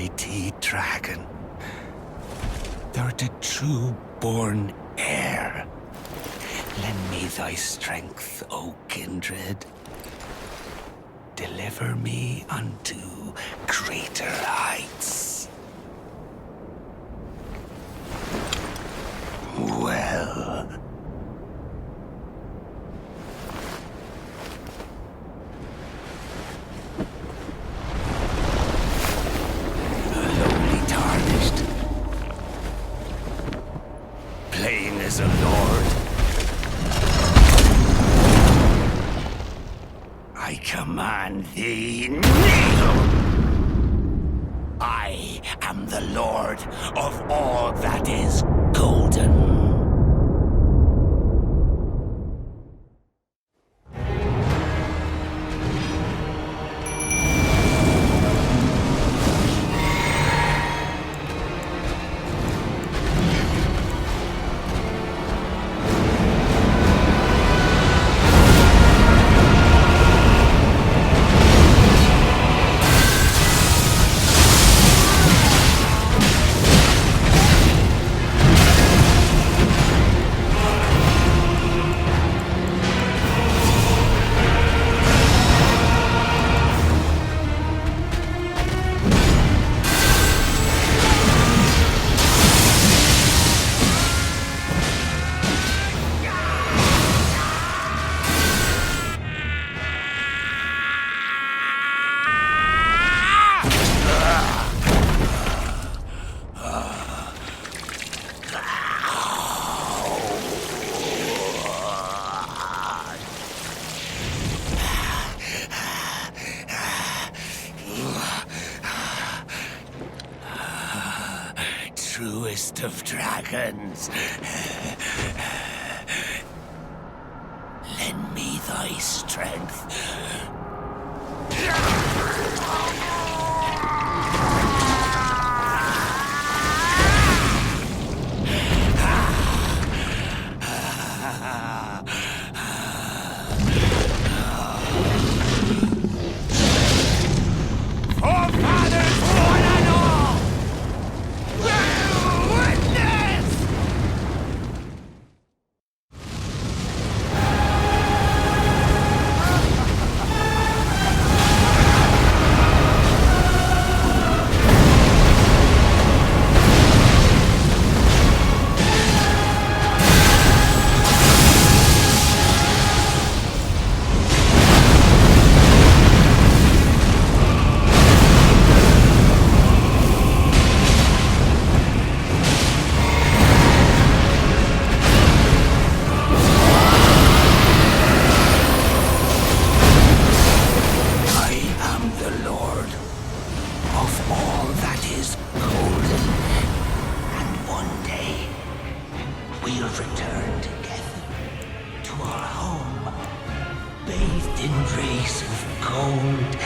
mighty dragon. Thou the true-born heir. Lend me thy strength, O kindred. Deliver me unto greater heights. Well. Lowly tarnished. Plain as a lord. I command thee, kneel! I am the lord of all that is golden. Truest of dragons. Lend me thy strength. We'll return together to our home, bathed in rays of gold